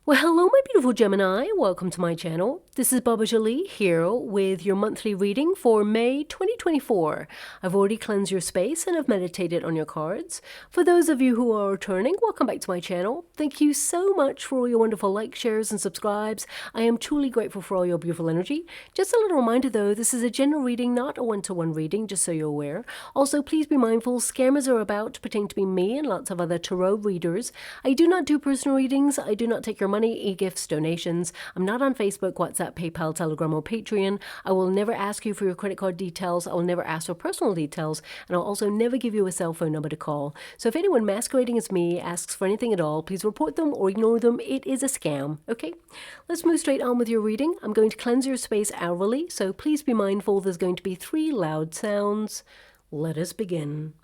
Well, hello, my beautiful Gemini. Welcome to my channel. This is Baba Jolie here with your monthly reading for May 2024. I've already cleansed your space and I've meditated on your cards. For those of you who are returning, welcome back to my channel. Thank you so much for all your wonderful likes, shares, and subscribes. I am truly grateful for all your beautiful energy. Just a little reminder though, this is a general reading, not a one-to-one reading, just so you're aware. Also, please be mindful, scammers are about to pretend to be me and lots of other tarot readers. I do not do personal readings. I do not take your money, e-gifts, donations. I'm not on Facebook, WhatsApp, PayPal, Telegram, or Patreon. I will never ask you for your credit card details. I will never ask for personal details, and I'll also never give you a cell phone number to call. So if anyone masquerading as me asks for anything at all, please report them or ignore them. It is a scam, okay? Let's move straight on with your reading. I'm going to cleanse your space hourly, so please be mindful there's going to be 3 loud sounds. Let us begin.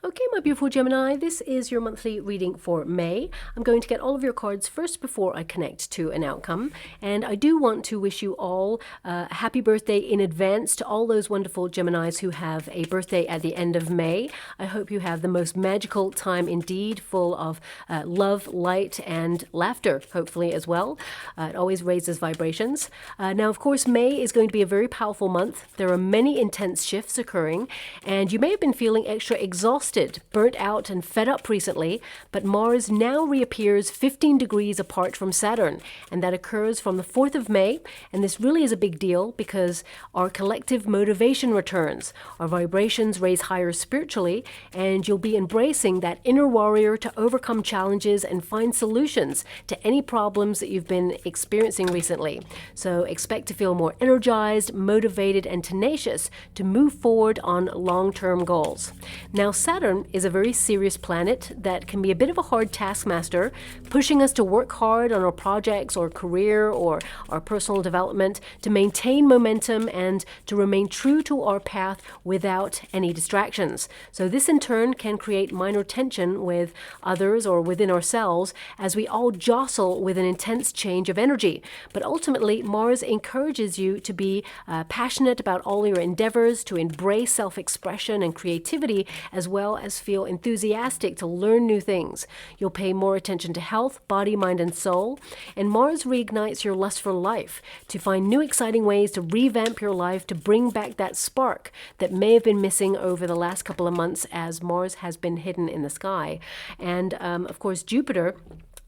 Okay, my beautiful Gemini, this is your monthly reading for May. I'm going to get all of your cards first before I connect to an outcome. And I do want to wish you all a happy birthday in advance to all those wonderful Geminis who have a birthday at the end of May. I hope you have the most magical time indeed, full of love, light, and laughter, hopefully as well. It always raises vibrations. Now, of course, May is going to be a very powerful month. There are many intense shifts occurring, and you may have been feeling extra exhausted, burnt out, and fed up recently, but Mars now reappears 15 degrees apart from Saturn, and that occurs from the 4th of May, and this really is a big deal because our collective motivation returns, our vibrations raise higher spiritually, and you'll be embracing that inner warrior to overcome challenges and find solutions to any problems that you've been experiencing recently. So expect to feel more energized, motivated, and tenacious to move forward on long-term goals. Now, Saturn is a very serious planet that can be a bit of a hard taskmaster, pushing us to work hard on our projects or career or our personal development to maintain momentum and to remain true to our path without any distractions. So this in turn can create minor tension with others or within ourselves as we all jostle with an intense change of energy. But ultimately, Mars encourages you to be passionate about all your endeavors, to embrace self-expression and creativity, as well as feel enthusiastic to learn new things. You'll pay more attention to health, body, mind, and soul. And Mars reignites your lust for life, to find new exciting ways to revamp your life, to bring back that spark that may have been missing over the last couple of months as Mars has been hidden in the sky. And of course, Jupiter,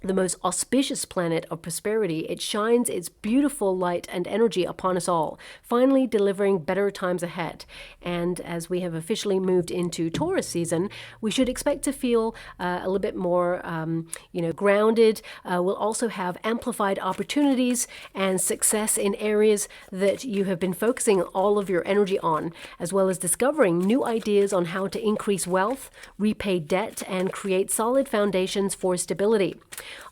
the most auspicious planet of prosperity, it shines its beautiful light and energy upon us all, finally delivering better times ahead. And as we have officially moved into Taurus season, we should expect to feel a little bit more, grounded. We'll also have amplified opportunities and success in areas that you have been focusing all of your energy on, as well as discovering new ideas on how to increase wealth, repay debt, and create solid foundations for stability.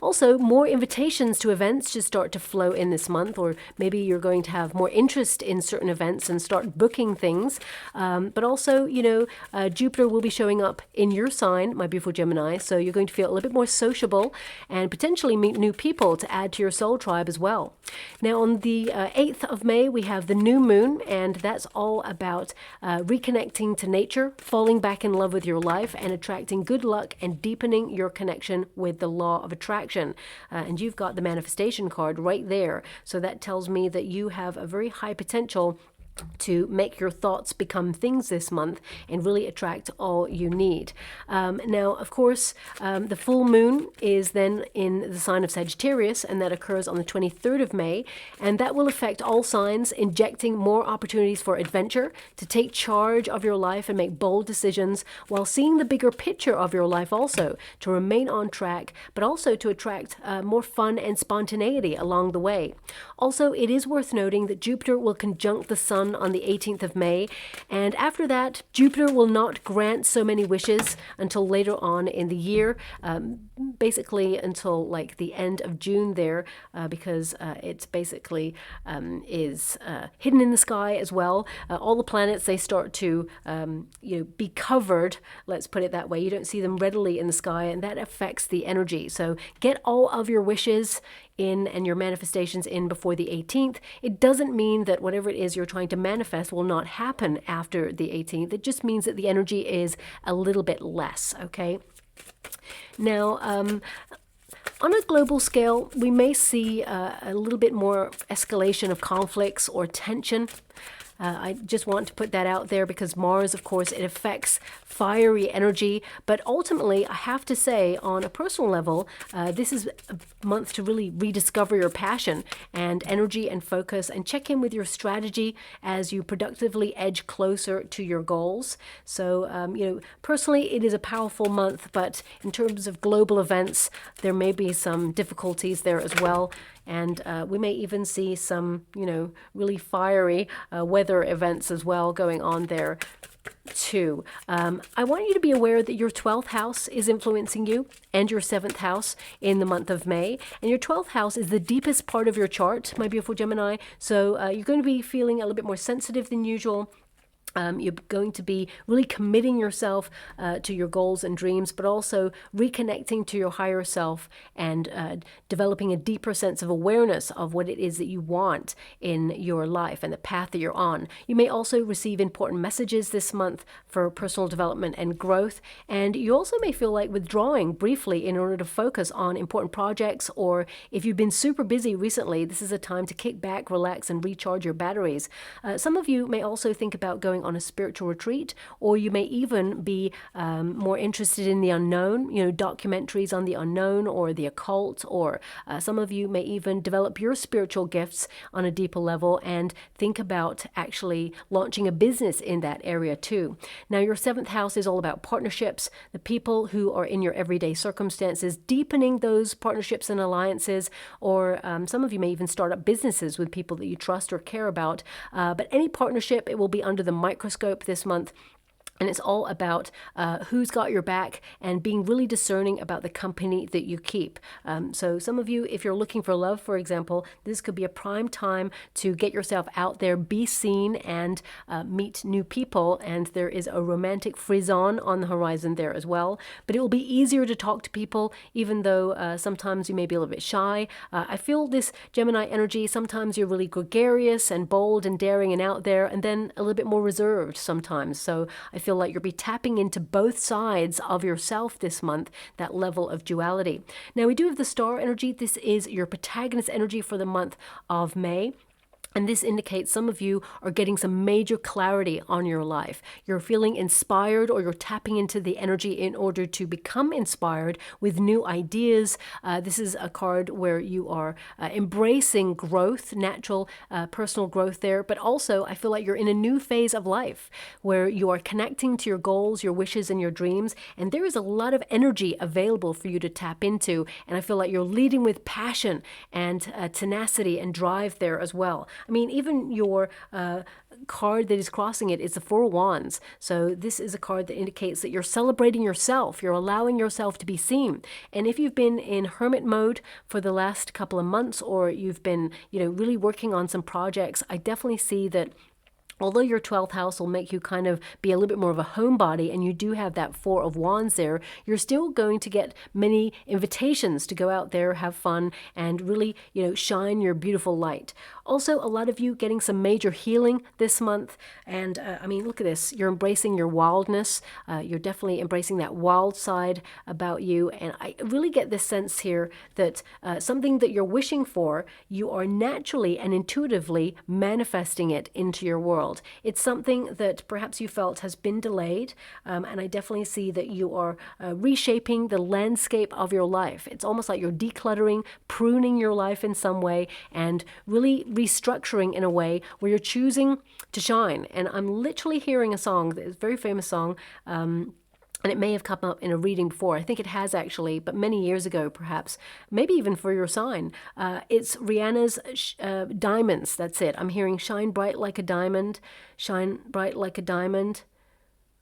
Also, more invitations to events should start to flow in this month, or maybe you're going to have more interest in certain events and start booking things. But also, Jupiter will be showing up in your sign, my beautiful Gemini, so you're going to feel a little bit more sociable and potentially meet new people to add to your soul tribe as well. Now, on the 8th of May, we have the new moon, and that's all about reconnecting to nature, falling back in love with your life, and attracting good luck and deepening your connection with the law of attraction. And you've got the manifestation card right there. So that tells me that you have a very high potential to make your thoughts become things this month and really attract all you need. Now, of course, the full moon is then in the sign of Sagittarius, and that occurs on the 23rd of May, and that will affect all signs, injecting more opportunities for adventure, to take charge of your life and make bold decisions, while seeing the bigger picture of your life also, to remain on track, but also to attract more fun and spontaneity along the way. Also, it is worth noting that Jupiter will conjunct the Sun sun on the 18th of May. And after that, Jupiter will not grant so many wishes until later on in the year, basically until like the end of June there, because it basically is hidden in the sky as well. All the planets, they start to be covered, let's put it that way. You don't see them readily in the sky, and that affects the energy. So get all of your wishes in and your manifestations in before the 18th. It doesn't mean that whatever it is you're trying to manifest will not happen after the 18th. It just means that the energy is a little bit less, okay? Now, on a global scale, we may see a little bit more escalation of conflicts or tension. I just want to put that out there because Mars, of course, it affects fiery energy. But ultimately, I have to say, on a personal level, this is a month to really rediscover your passion and energy and focus, and check in with your strategy as you productively edge closer to your goals. So, personally, it is a powerful month, but in terms of global events, there may be some difficulties there as well. And we may even see some, really fiery weather events as well going on there too. I want you to be aware that your 12th house is influencing you, and your 7th house in the month of May. And your 12th house is the deepest part of your chart, my beautiful Gemini. So you're going to be feeling a little bit more sensitive than usual. You're going to be really committing yourself to your goals and dreams, but also reconnecting to your higher self and developing a deeper sense of awareness of what it is that you want in your life and the path that you're on. You may also receive important messages this month for personal development and growth, and you also may feel like withdrawing briefly in order to focus on important projects, or if you've been super busy recently, this is a time to kick back, relax, and recharge your batteries. Some of you may also think about going on a spiritual retreat, or you may even be more interested in the unknown, documentaries on the unknown or the occult, or some of you may even develop your spiritual gifts on a deeper level and think about actually launching a business in that area too. Now, your 7th house is all about partnerships, the people who are in your everyday circumstances, deepening those partnerships and alliances, or some of you may even start up businesses with people that you trust or care about. But any partnership, it will be under the microscope this month. And it's all about who's got your back and being really discerning about the company that you keep. So some of you, if you're looking for love, for example, this could be a prime time to get yourself out there, be seen, and meet new people. And there is a romantic frisson on the horizon there as well. But it will be easier to talk to people, even though sometimes you may be a little bit shy. I feel this Gemini energy. Sometimes you're really gregarious and bold and daring and out there, and then a little bit more reserved sometimes. So I feel like you'll be tapping into both sides of yourself this month, that level of duality. Now, we do have the star energy. This is your protagonist energy for the month of May. And this indicates some of you are getting some major clarity on your life. You're feeling inspired, or you're tapping into the energy in order to become inspired with new ideas. This is a card where you are embracing growth, natural personal growth there. But also, I feel like you're in a new phase of life where you are connecting to your goals, your wishes, and your dreams. And there is a lot of energy available for you to tap into. And I feel like you're leading with passion and tenacity and drive there as well. I mean, even your card that is crossing it is the Four of Wands. So this is a card that indicates that you're celebrating yourself. You're allowing yourself to be seen. And if you've been in hermit mode for the last couple of months, or you've been, really working on some projects, I definitely see that although your 12th house will make you kind of be a little bit more of a homebody, and you do have that Four of Wands there, you're still going to get many invitations to go out there, have fun, and really, shine your beautiful light. Also, a lot of you getting some major healing this month. And look at this. You're embracing your wildness. You're definitely embracing that wild side about you. And I really get this sense here that something that you're wishing for, you are naturally and intuitively manifesting it into your world. It's something that perhaps you felt has been delayed, and I definitely see that you are reshaping the landscape of your life. It's almost like you're decluttering, pruning your life in some way, and really restructuring in a way where you're choosing to shine. And I'm literally hearing a song, a very famous song, And it may have come up in a reading before. I think it has actually, but many years ago perhaps, maybe even for your sign. It's Rihanna's Diamonds. That's it. I'm hearing shine bright like a diamond, shine bright like a diamond,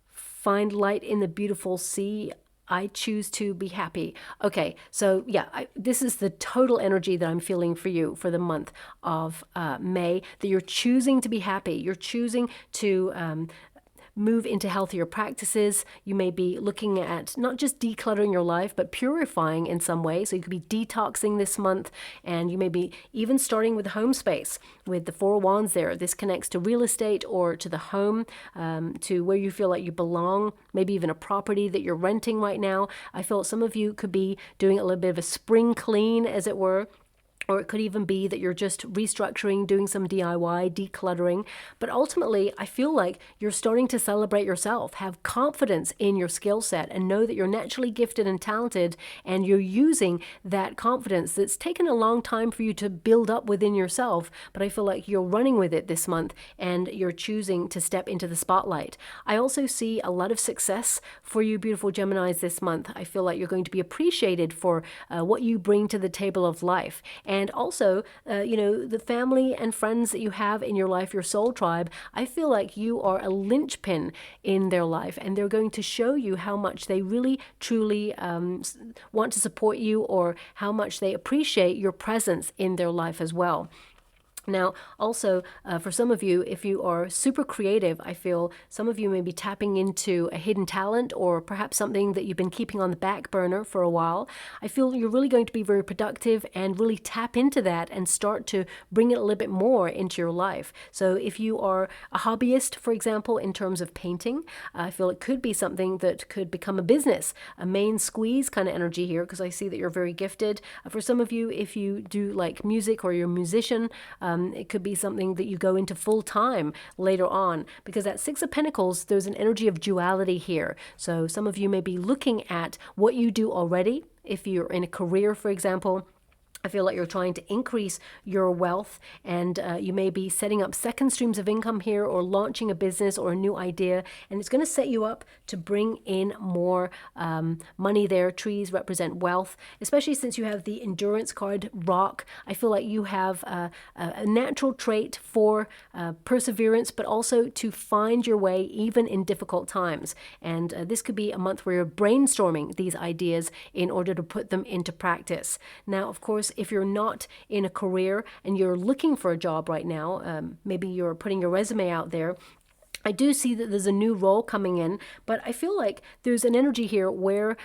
find light in the beautiful sea. I choose to be happy. Okay, so yeah, this is the total energy that I'm feeling for you for the month of May, that you're choosing to be happy. You're choosing to move into healthier practices. You may be looking at not just decluttering your life, but purifying in some way. So you could be detoxing this month, and you may be even starting with home space with the Four of Wands there. This connects to real estate or to the home, to where you feel like you belong, maybe even a property that you're renting right now. I feel some of you could be doing a little bit of a spring clean, as it were. Or it could even be that you're just restructuring, doing some DIY, decluttering. But ultimately, I feel like you're starting to celebrate yourself, have confidence in your skill set, and know that you're naturally gifted and talented, and you're using that confidence that's taken a long time for you to build up within yourself. But I feel like you're running with it this month, and you're choosing to step into the spotlight. I also see a lot of success for you, beautiful Geminis, this month. I feel like you're going to be appreciated for what you bring to the table of life. And also, the family and friends that you have in your life, your soul tribe, I feel like you are a linchpin in their life, and they're going to show you how much they really, truly want to support you, or how much they appreciate your presence in their life as well. Now, also, for some of you, if you are super creative, I feel some of you may be tapping into a hidden talent, or perhaps something that you've been keeping on the back burner for a while. I feel you're really going to be very productive and really tap into that and start to bring it a little bit more into your life. So if you are a hobbyist, for example, in terms of painting, I feel it could be something that could become a business, a main squeeze kind of energy here, because I see that you're very gifted. For some of you, if you do like music or you're a musician, it could be something that you go into full time later on, because at Six of Pentacles, there's an energy of duality here. So some of you may be looking at what you do already. If you're in a career, for example, I feel like you're trying to increase your wealth, and you may be setting up second streams of income here, or launching a business or a new idea, and it's going to set you up to bring in more money there. Trees represent wealth, especially since you have the endurance card, Rock. I feel like you have a natural trait for perseverance, but also to find your way even in difficult times. And this could be a month where you're brainstorming these ideas in order to put them into practice. Now, of course, if you're not in a career and you're looking for a job right now, maybe you're putting your resume out there, I do see that there's a new role coming in, but I feel like there's an energy here where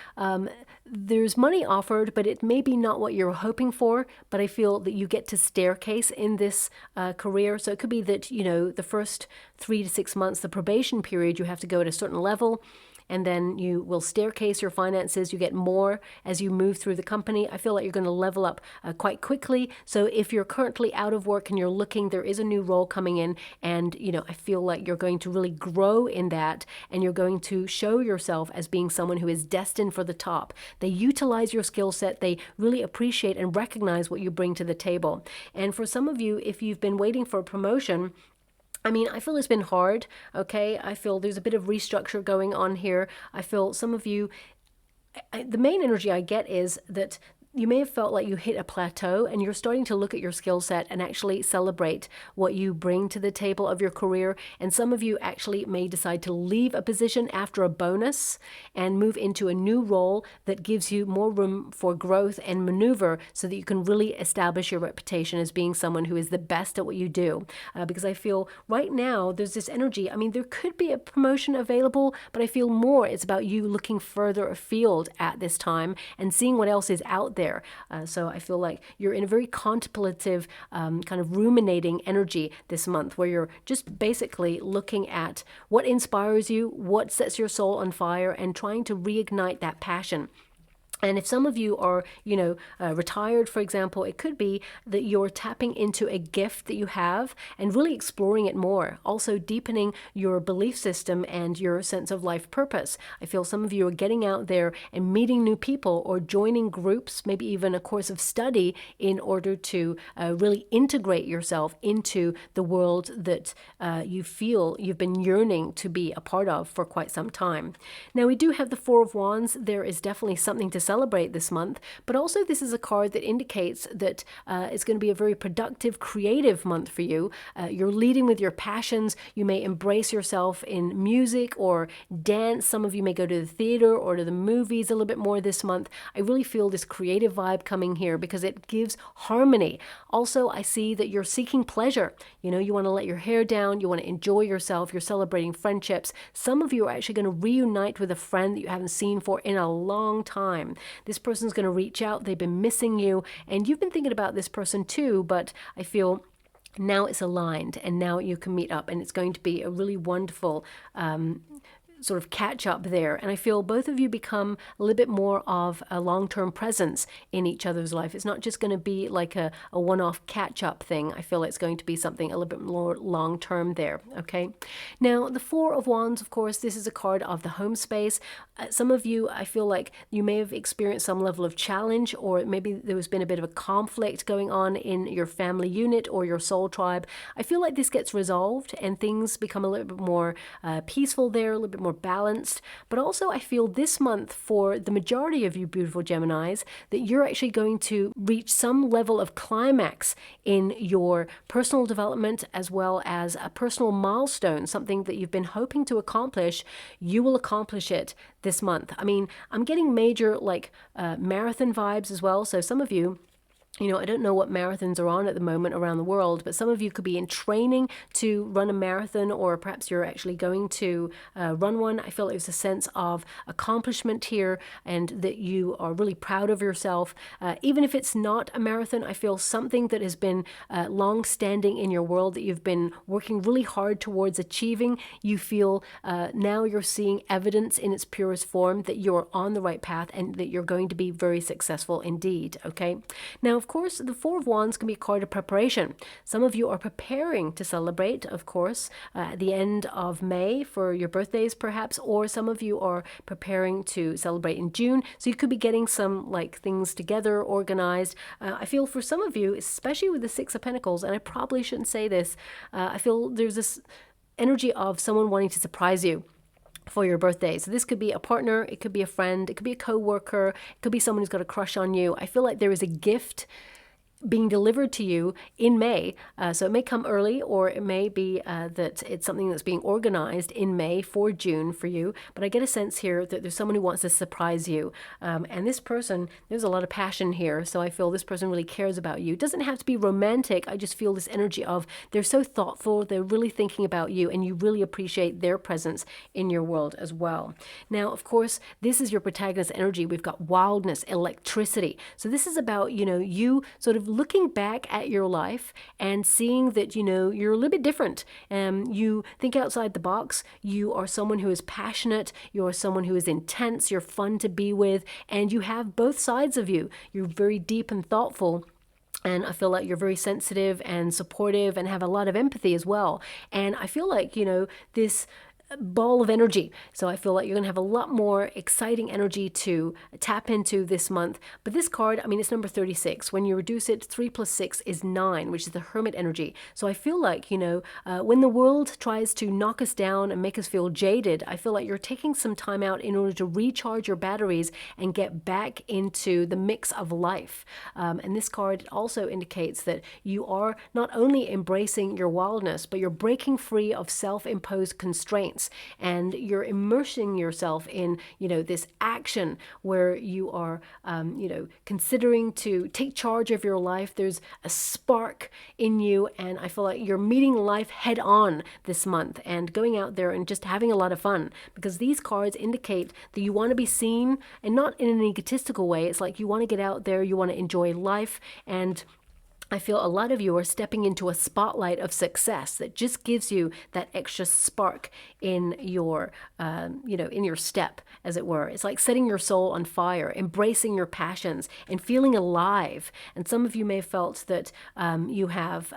there's money offered, but it may be not what you're hoping for, but I feel that you get to staircase in this career. So it could be that, the first 3 to 6 months, the probation period, you have to go at a certain level, and then you will staircase your finances. You get more as you move through the company. I feel like you're going to level up quite quickly. So if you're currently out of work and you're looking, there is a new role coming in, and I feel like you're going to really grow in that, and you're going to show yourself as being someone who is destined for the top. They utilize your skill set. They really appreciate and recognize what you bring to the table. And for some of you, if you've been waiting for a promotion, I feel it's been hard, okay? I feel there's a bit of restructure going on here. I feel some of you, the main energy I get is that you may have felt like you hit a plateau, and you're starting to look at your skill set and actually celebrate what you bring to the table of your career. And some of you actually may decide to leave a position after a bonus and move into a new role that gives you more room for growth and maneuver, so that you can really establish your reputation as being someone who is the best at what you do. Because I feel right now there's this energy. There could be a promotion available, but I feel more it's about you looking further afield at this time and seeing what else is out there. So I feel like you're in a very contemplative, kind of ruminating energy this month, where you're just basically looking at what inspires you, what sets your soul on fire, and trying to reignite that passion. And if some of you are, retired, for example, it could be that you're tapping into a gift that you have and really exploring it more. Also deepening your belief system and your sense of life purpose. I feel some of you are getting out there and meeting new people or joining groups, maybe even a course of study in order to really integrate yourself into the world that you feel you've been yearning to be a part of for quite some time. Now, we do have the Four of Wands. There is definitely something to celebrate this month, but also this is a card that indicates that it's going to be a very productive, creative month for you. You're leading with your passions. You may embrace yourself in music or dance. Some of you may go to the theater or to the movies a little bit more this month. I really feel this creative vibe coming here because it gives harmony. Also, I see that you're seeking pleasure. You want to let your hair down. You want to enjoy yourself. You're celebrating friendships. Some of you are actually going to reunite with a friend that you haven't seen for in a long time. This person's going to reach out. They've been missing you, and you've been thinking about this person too, but I feel now it's aligned and now you can meet up, and it's going to be a really wonderful sort of catch up there. And I feel both of you become a little bit more of a long-term presence in each other's life. It's not just going to be like a one-off catch-up thing. I feel it's going to be something a little bit more long-term there. Okay. Now, the Four of Wands, of course, this is a card of the home space. Some of you, I feel like you may have experienced some level of challenge, or maybe there has been a bit of a conflict going on in your family unit or your soul tribe. I feel like this gets resolved and things become a little bit more peaceful there, a little bit more balanced. But also I feel this month for the majority of you beautiful Geminis that you're actually going to reach some level of climax in your personal development as well as a personal milestone, something that you've been hoping to accomplish. You will accomplish it this month. I mean, I'm getting major marathon vibes as well. So some of you, I don't know what marathons are on at the moment around the world, but some of you could be in training to run a marathon, or perhaps you're actually going to run one. I feel like there's a sense of accomplishment here and that you are really proud of yourself. Even if it's not a marathon, I feel something that has been long-standing in your world that you've been working really hard towards achieving. You feel now you're seeing evidence in its purest form that you're on the right path and that you're going to be very successful indeed. Okay. Now, of course, the Four of Wands can be a card of preparation. Some of you are preparing to celebrate, of course, at the end of May for your birthdays, perhaps, or some of you are preparing to celebrate in June. So you could be getting some things together, organized. I feel for some of you, especially with the Six of Pentacles, and I probably shouldn't say this, I feel there's this energy of someone wanting to surprise you for your birthday. So this could be a partner, it could be a friend, it could be a co-worker, it could be someone who's got a crush on you. I feel like there is a gift being delivered to you in May. So it may come early, or it may be that it's something that's being organized in May for June for you. But I get a sense here that there's someone who wants to surprise you. And this person, there's a lot of passion here. So I feel this person really cares about you. It doesn't have to be romantic. I just feel this energy of they're so thoughtful. They're really thinking about you, and you really appreciate their presence in your world as well. Now, of course, this is your protagonist energy. We've got wildness, electricity. So this is about, you sort of looking back at your life and seeing that, you're a little bit different. You think outside the box. You are someone who is passionate. You're someone who is intense. You're fun to be with. And you have both sides of you. You're very deep and thoughtful. And I feel like you're very sensitive and supportive and have a lot of empathy as well. And I feel like, this ball of energy. So I feel like you're going to have a lot more exciting energy to tap into this month. But this card, it's number 36. When you reduce it, 3 plus 6 is 9, which is the hermit energy. So I feel like, when the world tries to knock us down and make us feel jaded, I feel like you're taking some time out in order to recharge your batteries and get back into the mix of life. And this card also indicates that you are not only embracing your wildness, but you're breaking free of self-imposed constraints. And you're immersing yourself in, this action where you are, considering to take charge of your life. There's a spark in you, and I feel like you're meeting life head on this month and going out there and just having a lot of fun, because these cards indicate that you want to be seen, and not in an egotistical way. It's like you want to get out there, you want to enjoy life, and I feel a lot of you are stepping into a spotlight of success that just gives you that extra spark in your, in your step, as it were. It's like setting your soul on fire, embracing your passions, and feeling alive. And some of you may have felt that you have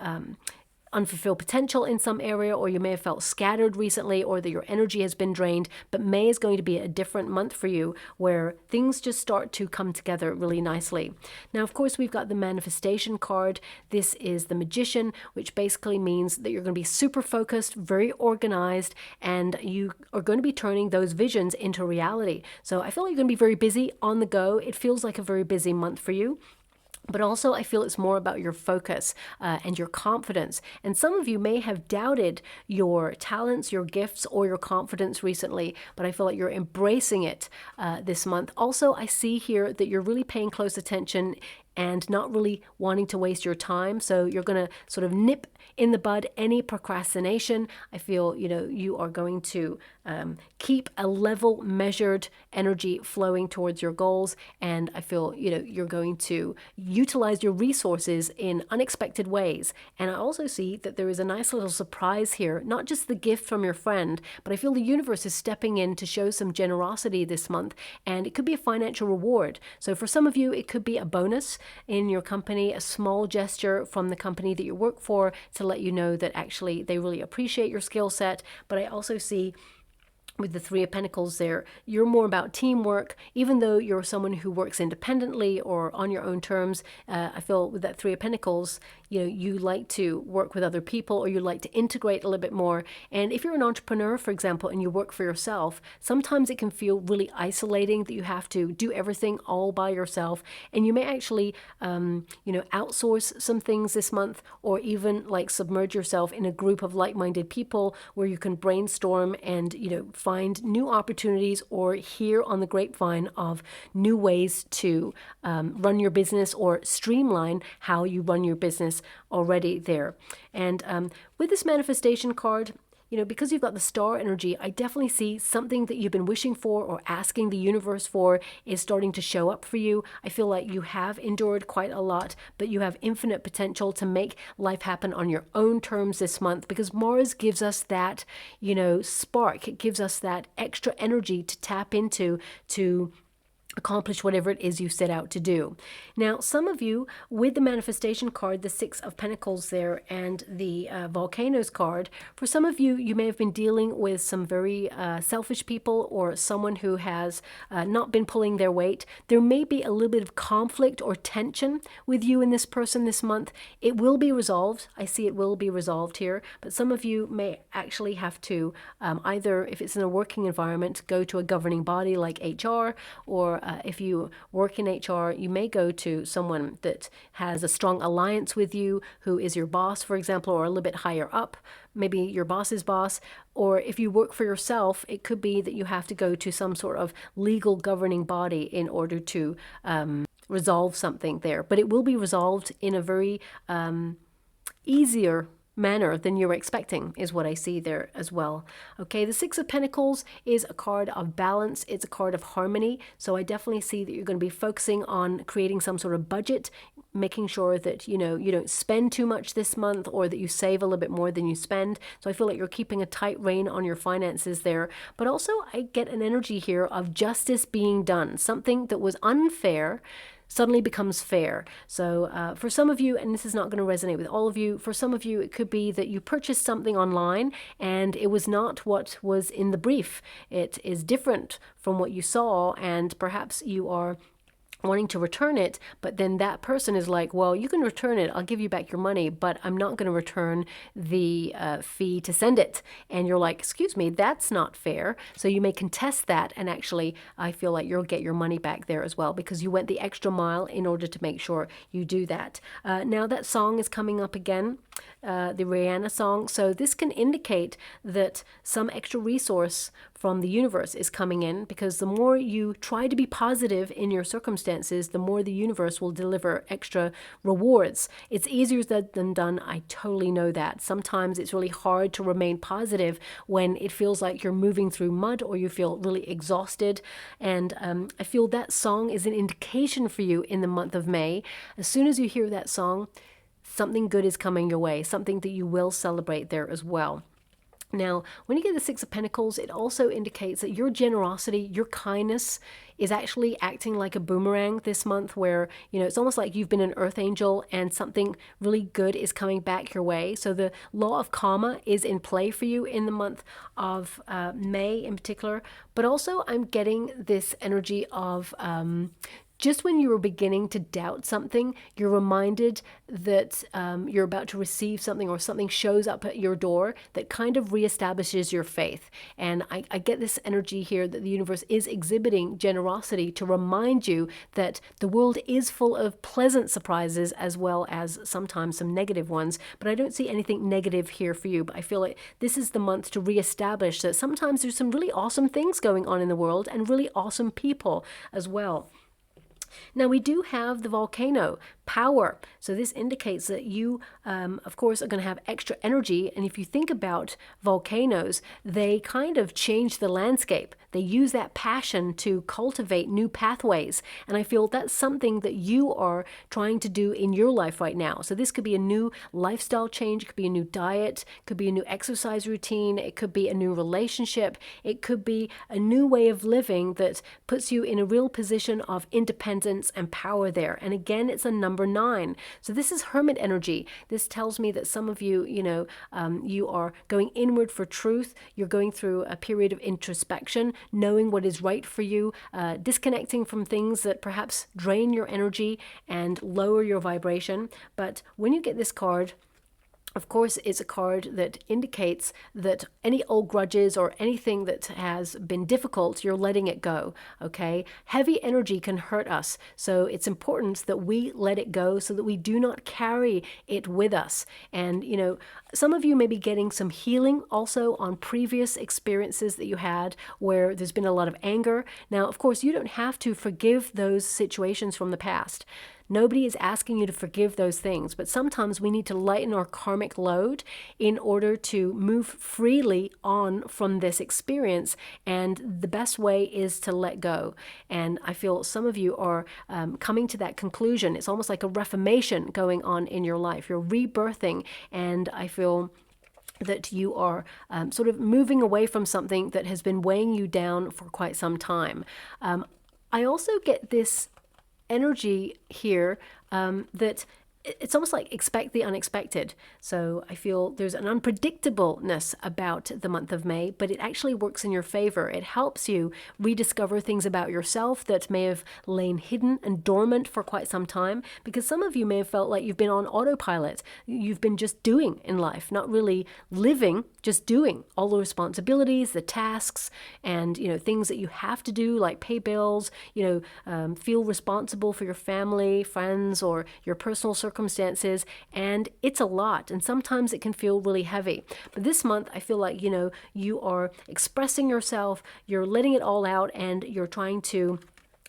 unfulfilled potential in some area, or you may have felt scattered recently, or that your energy has been drained. But May is going to be a different month for you, where things just start to come together really nicely. Now, of course, we've got the manifestation card. This is the Magician, which basically means that you're going to be super focused, very organized, and you are going to be turning those visions into reality. So I feel like you're going to be very busy on the go. It feels like a very busy month for you. But also, I feel it's more about your focus and your confidence. And some of you may have doubted your talents, your gifts, or your confidence recently, but I feel like you're embracing it this month. Also, I see here that you're really paying close attention and not really wanting to waste your time. So you're going to sort of nip in the bud any procrastination. I feel, you are going to keep a level, measured energy flowing towards your goals. And I feel, you're going to utilize your resources in unexpected ways. And I also see that there is a nice little surprise here, not just the gift from your friend, but I feel the universe is stepping in to show some generosity this month. And it could be a financial reward. So for some of you, it could be a bonus in your company, a small gesture from the company that you work for to let you know that actually they really appreciate your skill set. But I also see with the Three of Pentacles there, you're more about teamwork. Even though you're someone who works independently or on your own terms, I feel with that Three of Pentacles, you like to work with other people, or you like to integrate a little bit more. And if you're an entrepreneur, for example, and you work for yourself, sometimes it can feel really isolating that you have to do everything all by yourself. And you may actually, outsource some things this month, or even like submerge yourself in a group of like-minded people where you can brainstorm and, find new opportunities or hear on the grapevine of new ways to run your business or streamline how you run your business already there. And with this manifestation card, because you've got the star energy, I definitely see something that you've been wishing for or asking the universe for is starting to show up for you. I feel like you have endured quite a lot, but you have infinite potential to make life happen on your own terms this month, because Mars gives us that, spark. It gives us that extra energy to tap into to accomplish whatever it is you set out to do. Now, some of you with the manifestation card, the Six of Pentacles there, and the Volcanoes card, for some of you, you may have been dealing with some very selfish people, or someone who has not been pulling their weight. There may be a little bit of conflict or tension with you and this person this month. It will be resolved. I see it will be resolved here, but some of you may actually have to either, if it's in a working environment, go to a governing body like HR, or if you work in HR, you may go to someone that has a strong alliance with you, who is your boss, for example, or a little bit higher up, maybe your boss's boss. Or if you work for yourself, it could be that you have to go to some sort of legal governing body in order to resolve something there. But it will be resolved in a very easier manner than you're expecting, is what I see there as well. Okay, the Six of Pentacles is a card of balance. It's a card of harmony. So I definitely see that you're going to be focusing on creating some sort of budget, making sure that, you don't spend too much this month, or that you save a little bit more than you spend. So I feel like you're keeping a tight rein on your finances there. But also I get an energy here of justice being done. Something that was unfair suddenly becomes fair. So for some of you, and this is not going to resonate with all of you, for some of you it could be that you purchased something online and it was not what was in the brief. It is different from what you saw, and perhaps you are wanting to return it, but then that person is like, well, you can return it, I'll give you back your money, but I'm not going to return the fee to send it. And you're like, excuse me, that's not fair. So you may contest that, and actually I feel like you'll get your money back there as well, because you went the extra mile in order to make sure you do that. Now that song is coming up again, the Rihanna song. So this can indicate that some extra resource from the universe is coming in, because the more you try to be positive in your circumstances, the more the universe will deliver extra rewards. It's easier said than done. I totally know that. Sometimes it's really hard to remain positive when it feels like you're moving through mud, or you feel really exhausted. And I feel that song is an indication for you in the month of May. As soon as you hear that song, something good is coming your way, something that you will celebrate there as well. Now, when you get the Six of Pentacles, it also indicates that your generosity, your kindness is actually acting like a boomerang this month, where, you know, it's almost like you've been an earth angel and something really good is coming back your way. So the law of karma is in play for you in the month of May in particular. But also I'm getting this energy of just when you are beginning to doubt something, you're reminded that you're about to receive something, or something shows up at your door that kind of reestablishes your faith. And I get this energy here that the universe is exhibiting generosity to remind you that the world is full of pleasant surprises as well as sometimes some negative ones. But I don't see anything negative here for you. But I feel like this is the month to reestablish that sometimes there's some really awesome things going on in the world and really awesome people as well. Now, we do have the volcano power. So this indicates that you, of course, are going to have extra energy. And if you think about volcanoes, they kind of change the landscape. They use that passion to cultivate new pathways. And I feel that's something that you are trying to do in your life right now. So this could be a new lifestyle change. It could be a new diet. It could be a new exercise routine. It could be a new relationship. It could be a new way of living that puts you in a real position of independence and power there. And again, it's a number 9. So this is hermit energy. This tells me that some of you, you are going inward for truth. You're going through a period of introspection, knowing what is right for you, disconnecting from things that perhaps drain your energy and lower your vibration. But when you get this card, of course, it's a card that indicates that any old grudges or anything that has been difficult, you're letting it go, okay? Heavy energy can hurt us, so it's important that we let it go so that we do not carry it with us. And, some of you may be getting some healing also on previous experiences that you had where there's been a lot of anger. Now, of course, you don't have to forgive those situations from the past. Nobody is asking you to forgive those things, but sometimes we need to lighten our karmic load in order to move freely on from this experience, and the best way is to let go. And I feel some of you are coming to that conclusion. It's almost like a reformation going on in your life. You're rebirthing, and I feel that you are sort of moving away from something that has been weighing you down for quite some time. I also get this energy here that it's almost like expect the unexpected. So I feel there's an unpredictableness about the month of May, but it actually works in your favor. It helps you rediscover things about yourself that may have lain hidden and dormant for quite some time, because some of you may have felt like you've been on autopilot. You've been just doing in life, not really living, just doing all the responsibilities, the tasks, and things that you have to do, like pay bills, feel responsible for your family, friends, or your personal circumstances, and it's a lot, and sometimes it can feel really heavy. But this month I feel like you are expressing yourself, you're letting it all out, and you're trying to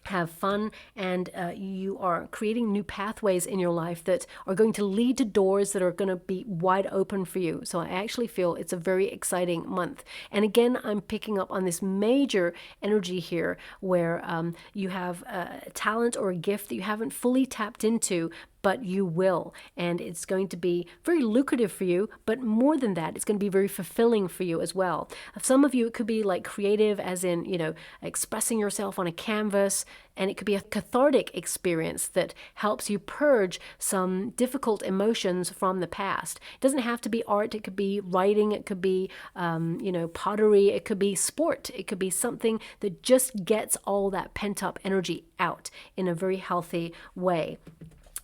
have fun, and you are creating new pathways in your life that are going to lead to doors that are going to be wide open for you. So I actually feel it's a very exciting month. And again, I'm picking up on this major energy here where you have a talent or a gift that you haven't fully tapped into, but you will, and it's going to be very lucrative for you, but more than that, it's going to be very fulfilling for you as well. Some of you, it could be like creative, as in, expressing yourself on a canvas, and it could be a cathartic experience that helps you purge some difficult emotions from the past. It doesn't have to be art, it could be writing, it could be, pottery, it could be sport, it could be something that just gets all that pent-up energy out in a very healthy way.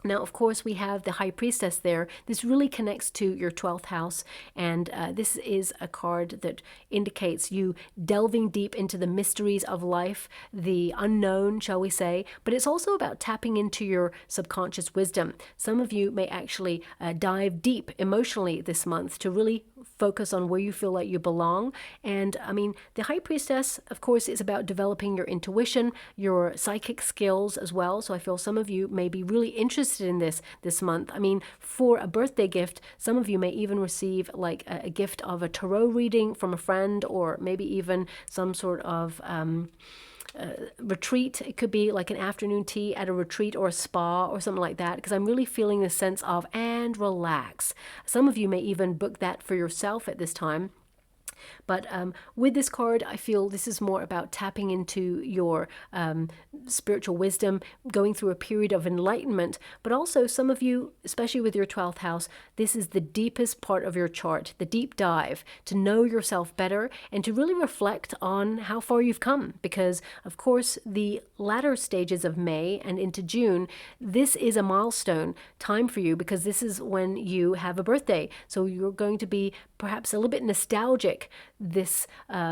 Now, of course, we have the High Priestess there. This really connects to your 12th house, and this is a card that indicates you delving deep into the mysteries of life, the unknown, shall we say, but it's also about tapping into your subconscious wisdom. Some of you may actually dive deep emotionally this month to really focus on where you feel like you belong. And I mean, the High Priestess, of course, is about developing your intuition, your psychic skills as well. So I feel some of you may be really interested in this month. I mean, for a birthday gift, some of you may even receive like a gift of a tarot reading from a friend, or maybe even some sort of retreat. It could be like an afternoon tea at a retreat or a spa or something like that, because I'm really feeling this sense of and relax. Some of you may even book that for yourself at this time. But with this card, I feel this is more about tapping into your spiritual wisdom, going through a period of enlightenment. But also some of you, especially with your 12th house, this is the deepest part of your chart, the deep dive, to know yourself better and to really reflect on how far you've come. Because, of course, the latter stages of May and into June, this is a milestone time for you, because this is when you have a birthday. So you're going to be perhaps a little bit nostalgic this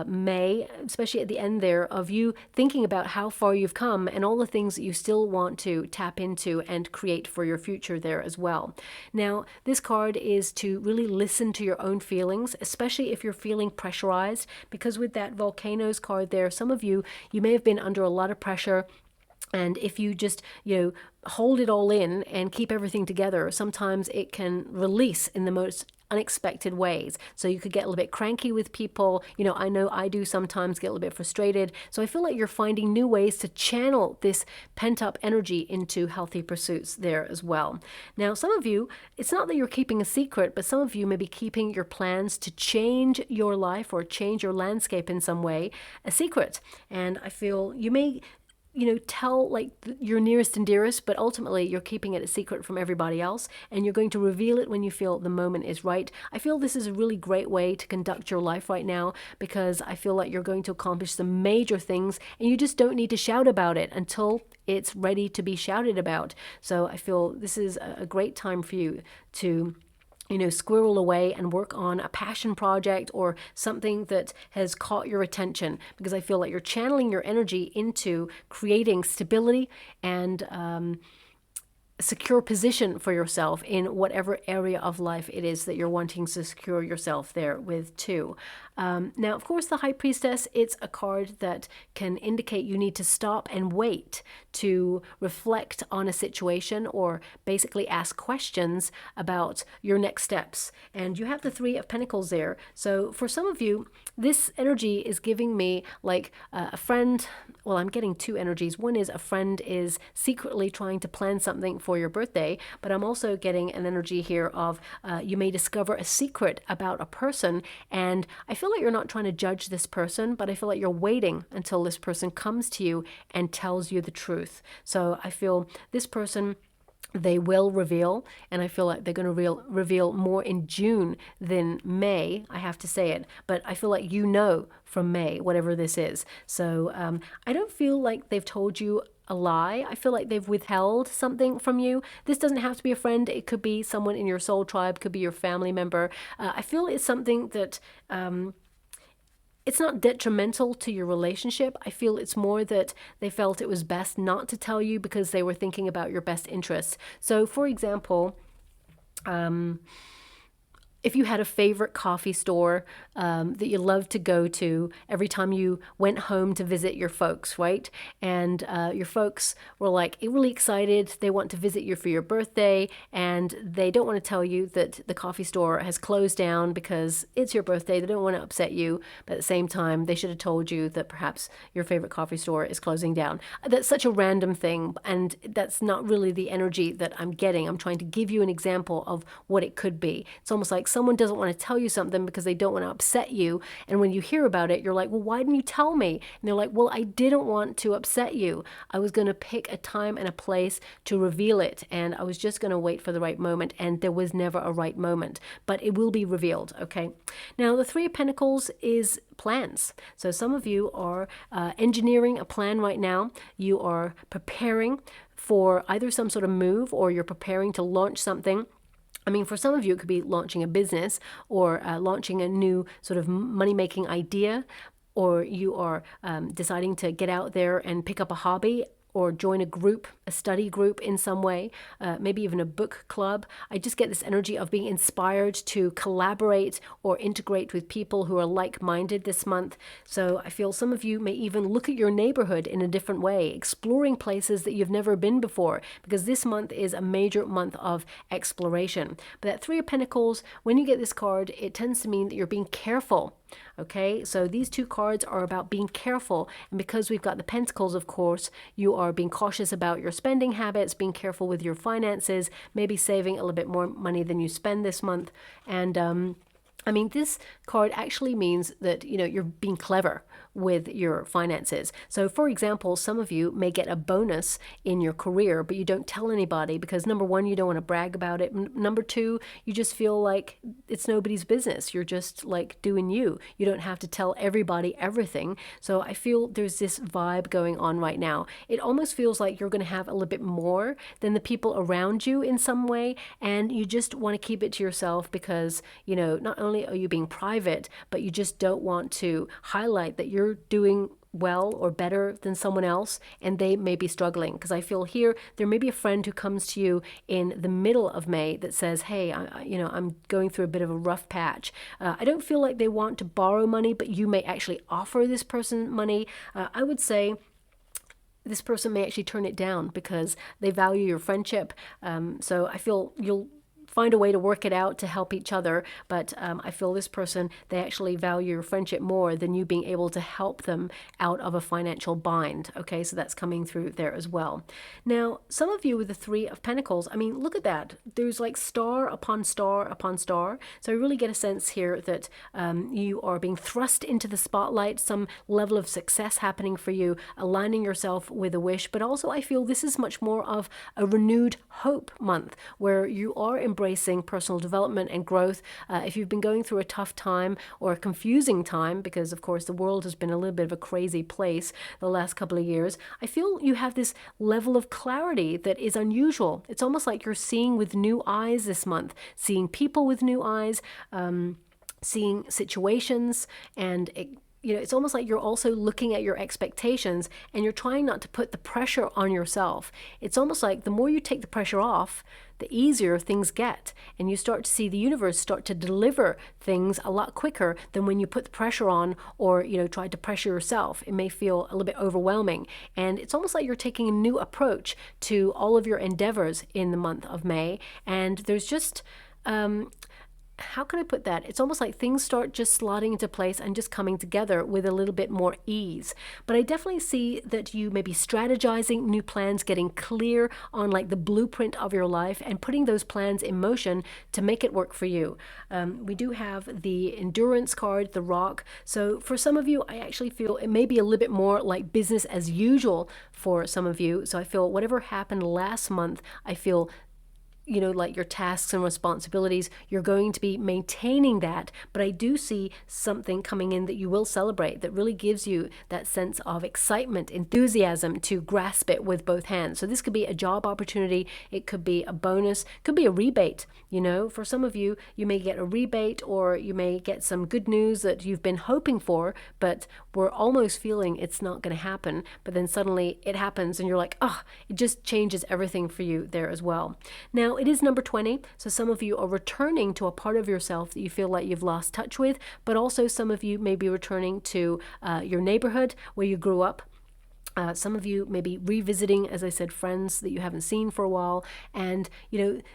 May, especially at the end there, of you thinking about how far you've come and all the things that you still want to tap into and create for your future there as well. Now, this card is to really listen to your own feelings, especially if you're feeling pressurized, because with that volcanoes card there, some of you may have been under a lot of pressure. And if you just, hold it all in and keep everything together, sometimes it can release in the most unexpected ways. So you could get a little bit cranky with people. I know I do sometimes get a little bit frustrated. So I feel like you're finding new ways to channel this pent up energy into healthy pursuits there as well. Now, some of you, it's not that you're keeping a secret, but some of you may be keeping your plans to change your life or change your landscape in some way a secret. And I feel you may tell like your nearest and dearest, but ultimately you're keeping it a secret from everybody else, and you're going to reveal it when you feel the moment is right. I feel this is a really great way to conduct your life right now, because I feel like you're going to accomplish some major things, and you just don't need to shout about it until it's ready to be shouted about. So I feel this is a great time for you to squirrel away and work on a passion project or something that has caught your attention, because I feel like you're channeling your energy into creating stability and secure position for yourself in whatever area of life it is that you're wanting to secure yourself there with too. Now, of course, the High Priestess, it's a card that can indicate you need to stop and wait to reflect on a situation, or basically ask questions about your next steps. And you have the Three of Pentacles there. So for some of you, this energy is giving me like a friend. Well, I'm getting two energies. One is a friend is secretly trying to plan something for your birthday, but I'm also getting an energy here of you may discover a secret about a person, and I feel like you're not trying to judge this person, but I feel like you're waiting until this person comes to you and tells you the truth. So I feel this person, they will reveal, and I feel like they're going to reveal more in June than May. I have to say it, but I feel like from May, whatever this is. So I don't feel like they've told you a lie. I feel like they've withheld something from you. This doesn't have to be a friend. It could be someone in your soul tribe, could be your family member. I feel it's something that it's not detrimental to your relationship. I feel it's more that they felt it was best not to tell you because they were thinking about your best interests. So for example, if you had a favorite coffee store that you loved to go to every time you went home to visit your folks, right? And your folks were like really excited. They want to visit you for your birthday, and they don't want to tell you that the coffee store has closed down because it's your birthday. They don't want to upset you, but at the same time, they should have told you that perhaps your favorite coffee store is closing down. That's such a random thing, and that's not really the energy that I'm getting. I'm trying to give you an example of what it could be. It's almost like someone doesn't want to tell you something because they don't want to upset you. And when you hear about it, you're like, well, why didn't you tell me? And they're like, well, I didn't want to upset you. I was going to pick a time and a place to reveal it. And I was just going to wait for the right moment. And there was never a right moment, but it will be revealed. Okay. Now, the Three of Pentacles is plans. So some of you are engineering a plan right now. You are preparing for either some sort of move, or you're preparing to launch something. I mean, for some of you, it could be launching a business, or launching a new sort of money-making idea, or you are deciding to get out there and pick up a hobby, or join a group, a study group in some way, maybe even a book club. I just get this energy of being inspired to collaborate or integrate with people who are like-minded this month. So I feel some of you may even look at your neighborhood in a different way, exploring places that you've never been before, because this month is a major month of exploration. But that Three of Pentacles, when you get this card, it tends to mean that you're being careful Okay, so these two cards are about being careful. And because we've got the Pentacles, of course, you are being cautious about your spending habits, being careful with your finances, maybe saving a little bit more money than you spend this month. And I mean, this card actually means that, you know, you're being clever with your finances. So for example, some of you may get a bonus in your career, but you don't tell anybody because number one, you don't want to brag about it. Number two, you just feel like it's nobody's business. You're just like doing you. You don't have to tell everybody everything. So I feel there's this vibe going on right now. It almost feels like you're going to have a little bit more than the people around you in some way. And you just want to keep it to yourself because, you know, not only are you being private, but you just don't want to highlight that you're doing well or better than someone else and they may be struggling. Because I feel here there may be a friend who comes to you in the middle of May that says, hey, I'm going through a bit of a rough patch. I don't feel like they want to borrow money, but you may actually offer this person money. I would say this person may actually turn it down because they value your friendship. So I feel you'll find a way to work it out to help each other. But I feel this person, they actually value your friendship more than you being able to help them out of a financial bind. Okay, so that's coming through there as well. Now, some of you with the Three of Pentacles, I mean, look at that. There's like star upon star upon star. So I really get a sense here that you are being thrust into the spotlight, some level of success happening for you, aligning yourself with a wish. But also I feel this is much more of a renewed hope month where you are embracing personal development and growth. If you've been going through a tough time or a confusing time, because of course the world has been a little bit of a crazy place the last couple of years, I feel you have this level of clarity that is unusual. It's almost like you're seeing with new eyes this month, seeing people with new eyes, seeing situations, and it's almost like you're also looking at your expectations and you're trying not to put the pressure on yourself. It's almost like the more you take the pressure off, the easier things get. And you start to see the universe start to deliver things a lot quicker than when you put the pressure on or, try to pressure yourself. It may feel a little bit overwhelming. And it's almost like you're taking a new approach to all of your endeavors in the month of May. And there's just, how can I put that? It's almost like things start just slotting into place and just coming together with a little bit more ease. But I definitely see that you may be strategizing new plans, getting clear on like the blueprint of your life and putting those plans in motion to make it work for you. We do have the endurance card, the rock. So for some of you, I actually feel it may be a little bit more like business as usual for some of you. So I feel whatever happened last month, I feel like your tasks and responsibilities, you're going to be maintaining that. But I do see something coming in that you will celebrate that really gives you that sense of excitement, enthusiasm to grasp it with both hands. So this could be a job opportunity. It could be a bonus, could be a rebate. For some of you, you may get a rebate or you may get some good news that you've been hoping for, but we're almost feeling it's not going to happen. But then suddenly it happens and you're like, it just changes everything for you there as well. Now, it is number 20, so some of you are returning to a part of yourself that you feel like you've lost touch with, but also some of you may be returning to your neighborhood where you grew up. Some of you may be revisiting, as I said, friends that you haven't seen for a while. And,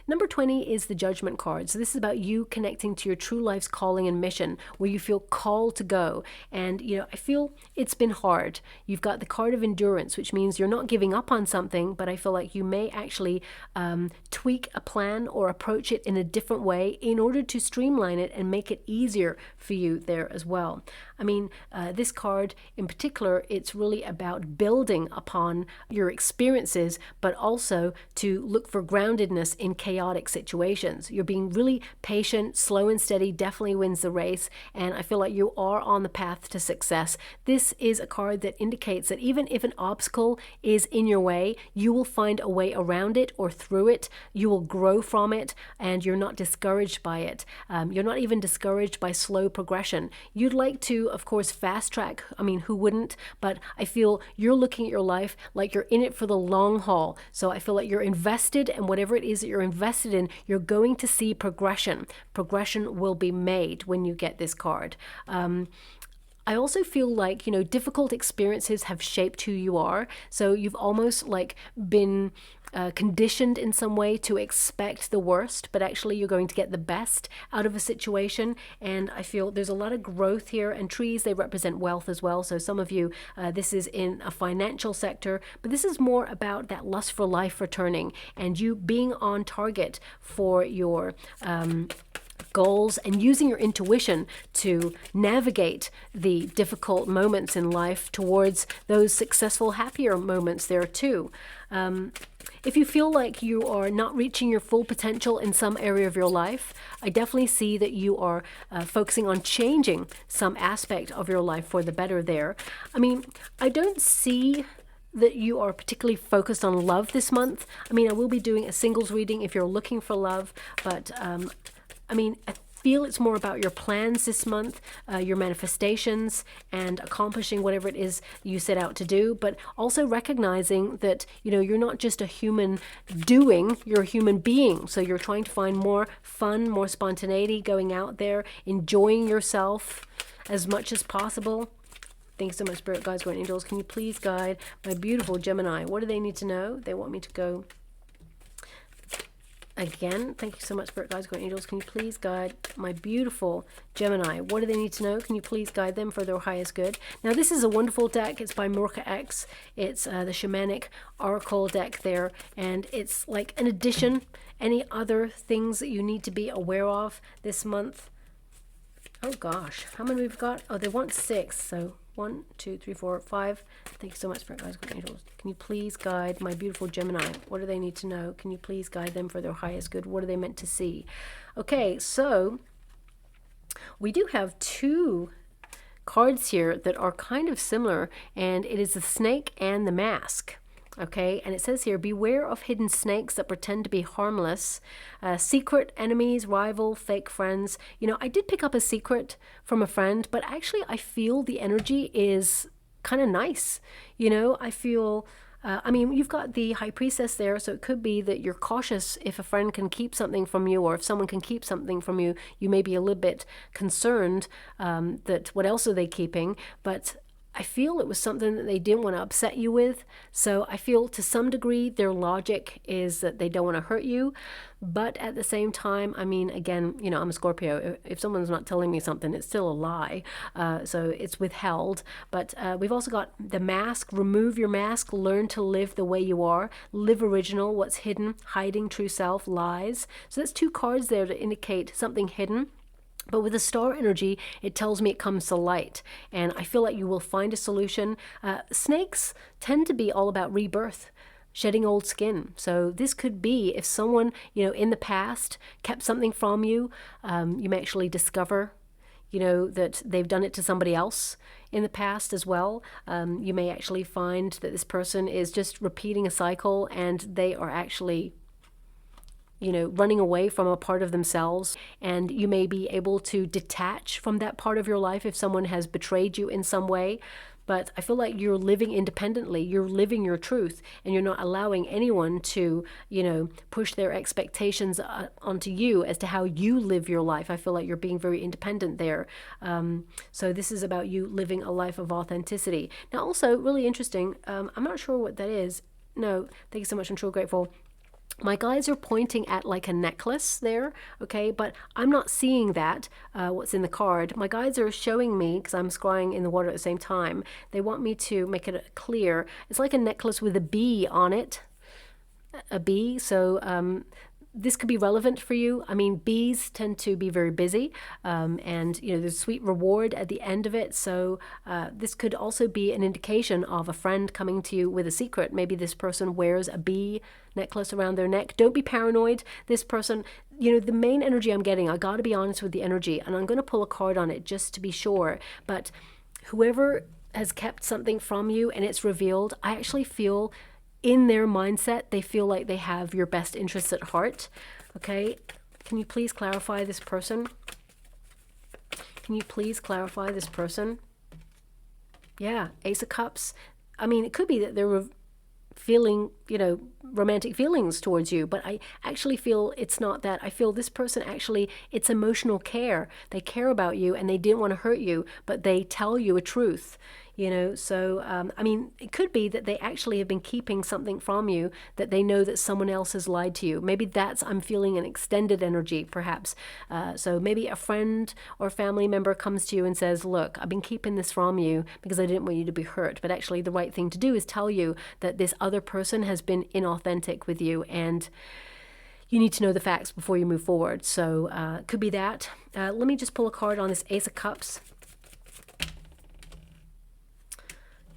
number 20 is the Judgment card. So this is about you connecting to your true life's calling and mission, where you feel called to go. And, I feel it's been hard. You've got the card of endurance, which means you're not giving up on something, but I feel like you may actually tweak a plan or approach it in a different way in order to streamline it and make it easier for you there as well. I mean, this card in particular, it's really about building upon your experiences, but also to look for groundedness in chaotic situations. You're being really patient, slow and steady definitely wins the race. And I feel like you are on the path to success. This is a card that indicates that even if an obstacle is in your way, you will find a way around it or through it. You will grow from it and you're not discouraged by it. You're not even discouraged by slow progression. You'd like to, of course, fast track. I mean, who wouldn't? But I feel you're looking at your life like you're in it for the long haul. So I feel like you're invested, and whatever it is that you're invested in, you're going to see progression. Progression will be made when you get this card. I also feel like, difficult experiences have shaped who you are. So you've almost like been conditioned in some way to expect the worst, but actually you're going to get the best out of a situation. And I feel there's a lot of growth here, and trees, they represent wealth as well. So some of you, this is in a financial sector, but this is more about that lust for life returning and you being on target for your goals and using your intuition to navigate the difficult moments in life towards those successful, happier moments there too. If you feel like you are not reaching your full potential in some area of your life, I definitely see that you are focusing on changing some aspect of your life for the better there. I mean, I don't see that you are particularly focused on love this month. I mean, I will be doing a singles reading if you're looking for love, but I mean, I feel it's more about your plans this month, your manifestations, and accomplishing whatever it is you set out to do, but also recognizing that, you're not just a human doing, you're a human being. So you're trying to find more fun, more spontaneity, going out there, enjoying yourself as much as possible. Thanks so much, Spirit Guides, Guardian Angels. Can you please guide my beautiful Gemini? What do they need to know? They want me to go again. Thank you so much, Spirit Guides, Guardian Angels. Can you please guide my beautiful Gemini? What do they need to know? Can you please guide them for their highest good? Now, this is a wonderful deck. It's by MAHRUKH X. It's the Shamanic Oracle deck there, and it's like an addition. Any other things that you need to be aware of this month? Oh gosh, how many we've got? Oh, they want 6, so 1, 2, 3, 4, 5. Thank you so much, Spirit Guides, Guardian Angels. Can you please guide my beautiful Gemini? What do they need to know? Can you please guide them for their highest good? What are they meant to see? Okay, so we do have 2 cards here that are kind of similar, and it is the snake and the mask. Okay, and it says here, beware of hidden snakes that pretend to be harmless, secret enemies, rival, fake friends. I did pick up a secret from a friend, but actually I feel the energy is kind of nice. I feel, I mean, you've got the High Priestess there, so it could be that you're cautious if a friend can keep something from you, or if someone can keep something from you, you may be a little bit concerned that what else are they keeping, but I feel it was something that they didn't want to upset you with. So I feel to some degree their logic is that they don't want to hurt you. But at the same time, I mean, again, I'm a Scorpio. If someone's not telling me something, it's still a lie. So it's withheld. But we've also got the mask. Remove your mask. Learn to live the way you are. Live original. What's hidden? Hiding true self. Lies. So that's 2 cards there to indicate something hidden. But with the star energy, it tells me it comes to light. And I feel like you will find a solution. Snakes tend to be all about rebirth, shedding old skin. So this could be if someone, in the past kept something from you, you may actually discover, that they've done it to somebody else in the past as well. You may actually find that this person is just repeating a cycle and they are actually running away from a part of themselves, and you may be able to detach from that part of your life if someone has betrayed you in some way. But I feel like you're living independently, you're living your truth, and you're not allowing anyone to, push their expectations onto you as to how you live your life. I feel like you're being very independent there. So this is about you living a life of authenticity. Now, also, really interesting, I'm not sure what that is. No, thank you so much, I'm truly grateful. My guides are pointing at like a necklace there, okay, but I'm not seeing that, what's in the card. My guides are showing me, because I'm scrying in the water at the same time, they want me to make it clear. It's like a necklace with a bee on it, a bee, so this could be relevant for you. I mean, bees tend to be very busy, and there's sweet reward at the end of it. So this could also be an indication of a friend coming to you with a secret. Maybe this person wears a bee necklace around their neck. Don't be paranoid. This person, the main energy I'm getting, I got to be honest with the energy, and I'm going to pull a card on it just to be sure. But whoever has kept something from you and it's revealed, I actually feel in their mindset, they feel like they have your best interests at heart. Okay, can you please clarify this person? Can you please clarify this person? Yeah, Ace of Cups. I mean, it could be that they're feeling, romantic feelings towards you, but I actually feel it's not that. I feel this person actually, it's emotional care. They care about you and they didn't want to hurt you, but they tell you a truth. you know. So, I mean, it could be that they actually have been keeping something from you, that they know that someone else has lied to you. Maybe that's, I'm feeling an extended energy, perhaps. So maybe a friend or family member comes to you and says, look, I've been keeping this from you because I didn't want you to be hurt. But actually the right thing to do is tell you that this other person has been inauthentic with you, and you need to know the facts before you move forward. So could be that. Let me just pull a card on this Ace of Cups.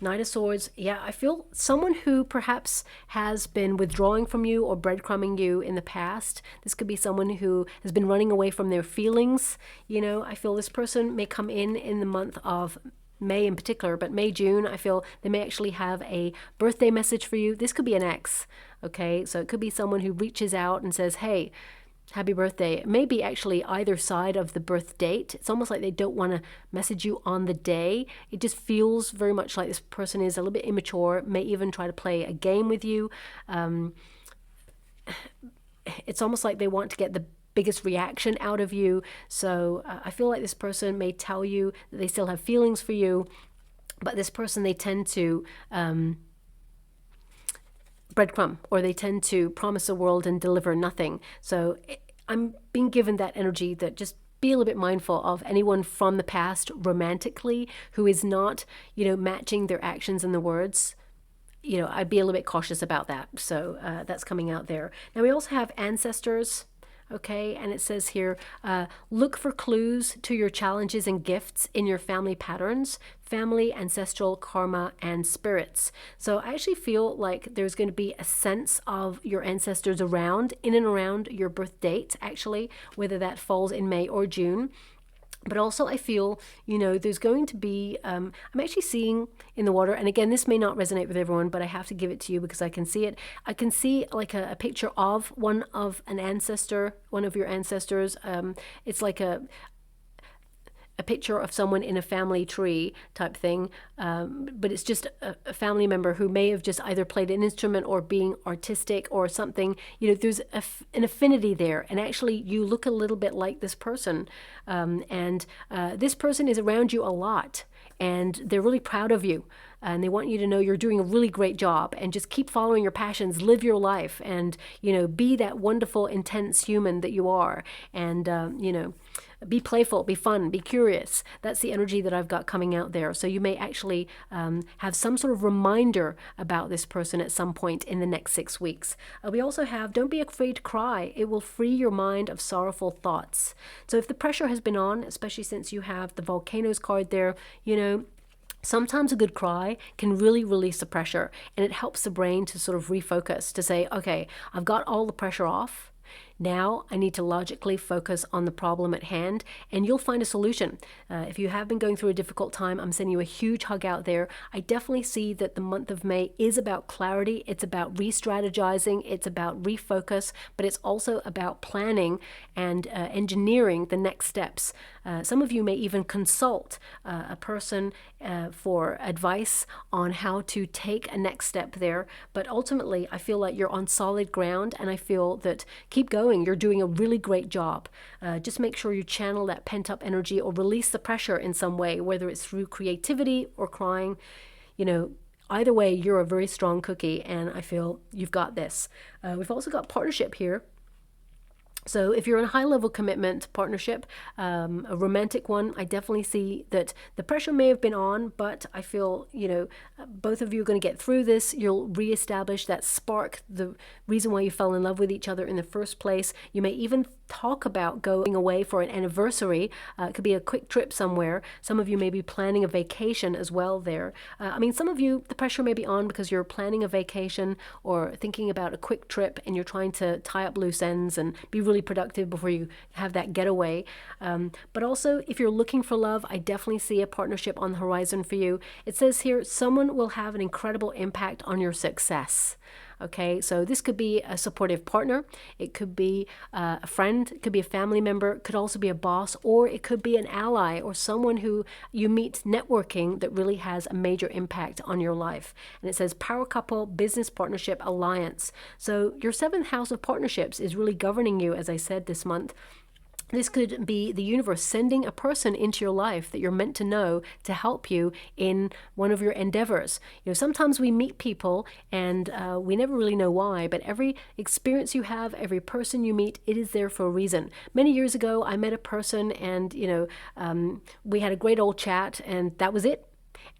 Knight of Swords. Yeah, I feel someone who perhaps has been withdrawing from you or breadcrumbing you in the past. This could be someone who has been running away from their feelings. You know, I feel this person may come in the month of May in particular, but May, June, I feel they may actually have a birthday message for you. This could be an ex, okay? So it could be someone who reaches out and says, hey, happy birthday. It may be actually either side of the birth date. It's almost like they don't want to message you on the day. It just feels very much like this person is a little bit immature, may even try to play a game with you. It's almost like they want to get the biggest reaction out of you. So I feel like this person may tell you that they still have feelings for you, but this person, they tend to breadcrumb, or they tend to promise the world and deliver nothing. So I'm being given that energy that just be a little bit mindful of anyone from the past romantically who is not, you know, matching their actions and the words. You know, I'd be a little bit cautious about that. So that's coming out there. Now we also have ancestors. Okay, and it says here, look for clues to your challenges and gifts in your family patterns, family, ancestral, karma, and spirits. So I actually feel like there's going to be a sense of your ancestors around, in and around your birth date, actually, whether that falls in May or June. But also I feel, you know, there's going to be, I'm actually seeing in the water, and again, this may not resonate with everyone, but I have to give it to you because I can see it. I can see like a picture of one of an ancestor, one of your ancestors. It's like a picture of someone in a family tree type thing, but it's just a family member who may have just either played an instrument or being artistic or something. You know, there's an affinity there, and actually you look a little bit like this person, and this person is around you a lot, and they're really proud of you, and they want you to know you're doing a really great job, and just keep following your passions, live your life, and, you know, be that wonderful, intense human that you are, and, you know, be playful, be fun, be curious. That's the energy that I've got coming out there. So you may actually have some sort of reminder about this person at some point in the next 6 weeks. We also have, don't be afraid to cry. It will free your mind of sorrowful thoughts. So if the pressure has been on, especially since you have the volcanoes card there, you know, sometimes a good cry can really release the pressure, and it helps the brain to sort of refocus, to say, okay, I've got all the pressure off. Now I need to logically focus on the problem at hand, and you'll find a solution. If you have been going through a difficult time, I'm sending you a huge hug out there. I definitely see that the month of May is about clarity. It's about re-strategizing. It's about refocus, but it's also about planning and engineering the next steps. Some of you may even consult a person for advice on how to take a next step there. But ultimately, I feel like you're on solid ground, and I feel that keep going. You're doing a really great job. Just make sure you channel that pent-up energy or release the pressure in some way, whether it's through creativity or crying. You know, either way, you're a very strong cookie, and I feel you've got this. We've also got partnership here. So if you're in a high-level commitment partnership, a romantic one, I definitely see that the pressure may have been on, but I feel, you know, both of you are going to get through this. You'll reestablish that spark, the reason why you fell in love with each other in the first place. You may even talk about going away for an anniversary. It could be a quick trip somewhere. Some of you may be planning a vacation as well there. I mean, some of you, the pressure may be on because you're planning a vacation or thinking about a quick trip, and you're trying to tie up loose ends and be really productive before you have that getaway. But also, if you're looking for love, I definitely see a partnership on the horizon for you. It says here, someone will have an incredible impact on your success. Okay, so this could be a supportive partner, it could be a friend, it could be a family member, it could also be a boss, or it could be an ally or someone who you meet networking that really has a major impact on your life. And it says power couple, business partnership, alliance. So your 7th house of partnerships is really governing you, as I said, this month. This could be the universe sending a person into your life that you're meant to know to help you in one of your endeavors. You know, sometimes we meet people and we never really know why, but every experience you have, every person you meet, it is there for a reason. Many years ago, I met a person and, we had a great old chat and that was it.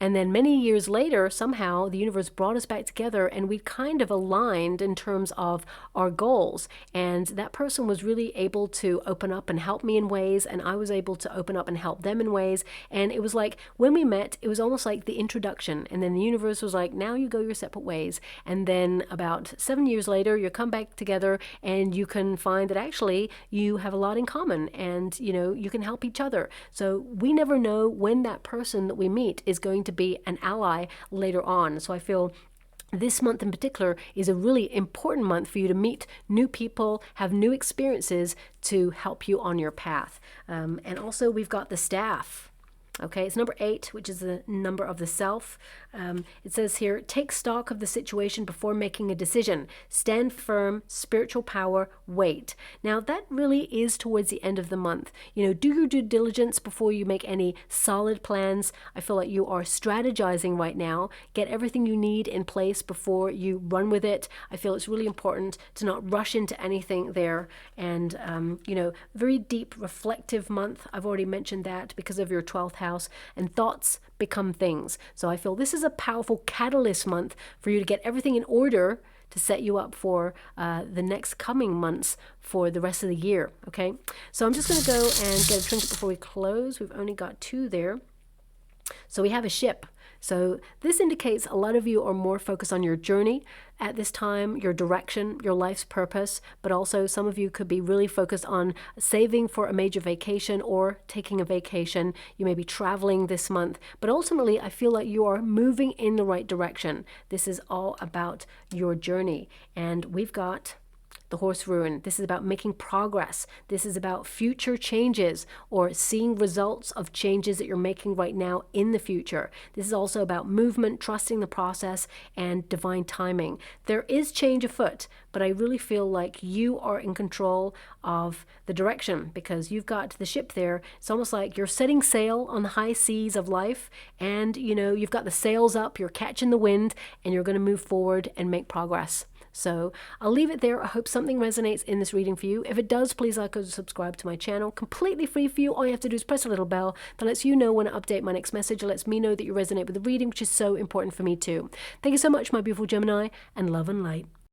And then many years later, somehow the universe brought us back together and we kind of aligned in terms of our goals. And that person was really able to open up and help me in ways, and I was able to open up and help them in ways. And it was like when we met, it was almost like the introduction. And then the universe was like, now you go your separate ways. And then about 7 years later, you come back together and you can find that actually you have a lot in common and, you can help each other. So we never know when that person that we meet is going to be an ally later on. So I feel this month in particular is a really important month for you to meet new people, have new experiences to help you on your path. And also we've got the staff. Okay, it's number 8, which is the number of the self. It says here, take stock of the situation before making a decision. Stand firm, spiritual power, wait. Now that really is towards the end of the month. Do your due diligence before you make any solid plans. I feel like you are strategizing right now. Get everything you need in place before you run with it. I feel it's really important to not rush into anything there. And, very deep, reflective month. I've already mentioned that because of your 12th house, and thoughts become things. So I feel this is a powerful catalyst month for you to get everything in order to set you up for the next coming months for the rest of the year. Okay, so I'm just going to go and get a trinket before we close. We've only got 2 there. So we have a ship. So this indicates a lot of you are more focused on your journey at this time, your direction, your life's purpose, but also some of you could be really focused on saving for a major vacation or taking a vacation. You may be traveling this month, but ultimately I feel like you are moving in the right direction. This is all about your journey. And we've got the horse ruin. This is about making progress. This is about future changes or seeing results of changes that you're making right now in the future. This is also about movement, trusting the process, and divine timing. There is change afoot, but I really feel like you are in control of the direction because you've got the ship there. It's almost like you're setting sail on the high seas of life and, you've got the sails up, you're catching the wind, and you're going to move forward and make progress. So I'll leave it there. I hope something resonates in this reading for you. If it does, please like or subscribe to my channel. Completely free for you. All you have to do is press a little bell that lets you know when I update my next message. It lets me know that you resonate with the reading, which is so important for me too. Thank you so much, my beautiful Gemini, and love and light.